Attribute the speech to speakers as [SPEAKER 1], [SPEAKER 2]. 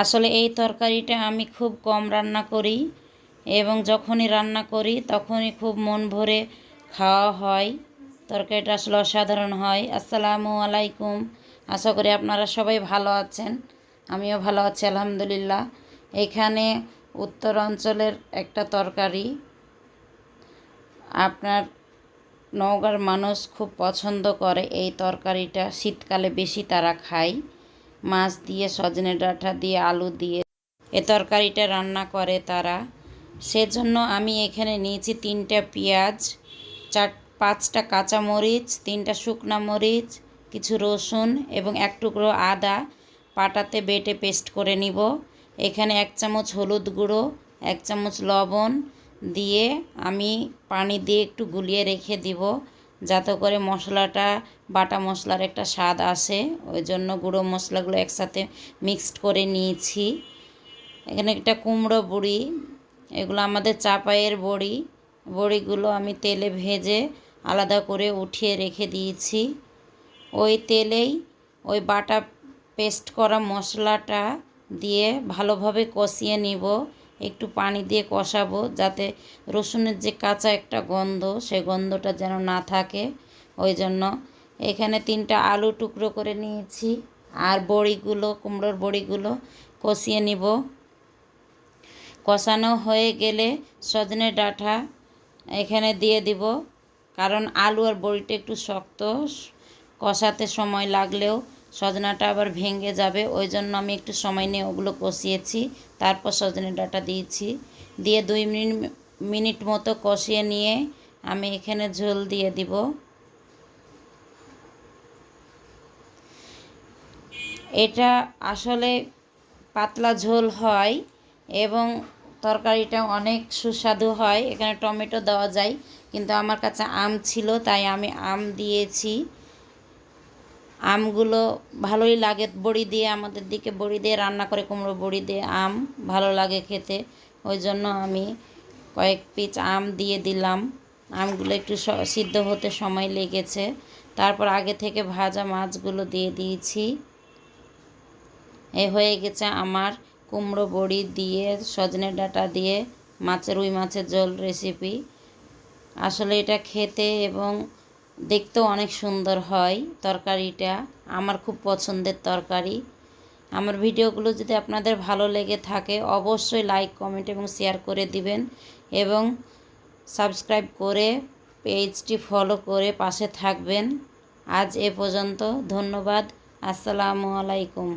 [SPEAKER 1] আসলে এই তরকারিটা আমি খুব কম রান্না করি এবং যখনই রান্না করি তখনই খুব মন ভরে খাওয়া হয়। তরকারিটা আসলে অসাধারণ হয়। আসসালামু আলাইকুম। আশা করি আপনারা সবাই ভালো আছেন। আমিও ভালো আছি আলহামদুলিল্লাহ। এখানে উত্তর অঞ্চলের একটা তরকারি, আপনার নওগাঁর মানুষ খুব পছন্দ করে এই তরকারিটা। শীতকালে বেশি তারা খায়। মাছ দিয়ে, সজনে ডাঁটা দিয়ে, আলু দিয়ে এ তরকারিটা রান্না করে তারা। সেজন্য আমি এখানে নিয়েছি 3টা পেঁয়াজ, 5টা কাঁচামরিচ, 3টা শুকনা মরিচ, কিছু রসুন এবং 1 টুকরো আদা পাটাতে বেটে পেস্ট করে নিব। এখানে 1 চামচ হলুদ গুঁড়ো, 1 চামচ লবণ দিয়ে আমি পানি দিয়ে একটু গুলিয়ে রেখে দিব, যাতে করে মশলাটা, বাটা মশলার একটা স্বাদ আসে। ওই জন্য গুঁড়ো মশলাগুলো একসাথে মিক্সড করে নিয়েছি। এখানে একটা কুমড়ো বড়ি, এগুলো আমাদের চাপায়ের বড়ি। বড়িগুলো আমি তেলে ভেজে আলাদা করে উঠিয়ে রেখে দিয়েছি। ওই তেলেই ওই বাটা পেস্ট করা মশলাটা দিয়ে ভালোভাবে কষিয়ে নিব। একটু পানি দিয়ে কষাবো, যাতে রসুনের যে কাঁচা একটা গন্ধ, সেই গন্ধটা যেন না থাকে। ওই জন্য এখানে 3টা আলু টুকরো করে নিয়েছি, আর বড়িগুলো, কুমড়োর বড়িগুলো কষিয়ে নিব। কষানো হয়ে গেলে সজনে ডাঁটা এখানে দিয়ে দিব, কারণ আলু আর বড়িটা একটু শক্ত, কষাতে সময় লাগলেও সজনাটা আবার ভেঙে যাবে। ওই জন্য আমি একটু সময় নিয়ে ওগুলো কষিয়েছি, তারপর সজনে ডাঁটা দিয়েছি। দিয়ে 2 মিনিট মতো কষিয়ে নিয়ে আমি এখানে ঝোল দিয়ে দিব। এটা আসলে পাতলা ঝোল হয় এবং তরকারিটা অনেক সুস্বাদু হয়। এখানে টমেটো দেওয়া যায়, কিন্তু আমার কাছে আম ছিল তাই আমি আম দিয়েছি। আমগুলো ভালোই লাগে, বড়ি দিয়ে, আমাদের দিকে বড়ি দিয়ে রান্না করে, কুমড়ো বড়ি দিয়ে আম ভালো লাগে খেতে। ওই জন্য আমি কয়েক পিস আম দিয়ে দিলাম। আমগুলো একটু সিদ্ধ হতে সময় লেগেছে। তারপর আগে থেকে ভাজা মাছগুলো দিয়ে দিয়েছি। হয়ে গেছে আমার কুমড়ো বড়ি দিয়ে, সজনে ডাঁটা দিয়ে রুই মাছের ঝোল রেসিপি। আসলে এটা খেতে এবং দেখতেও অনেক সুন্দর হয়। তরকারিটা আমার খুব পছন্দের তরকারি। আমার ভিডিওগুলো যদি আপনাদের ভালো লেগে থাকে, অবশ্যই লাইক, কমেন্ট এবং শেয়ার করে দিবেন এবং সাবস্ক্রাইব করে পেজটি ফলো করে পাশে থাকবেন। আজ এ পর্যন্ত। ধন্যবাদ। আসসালামু আলাইকুম।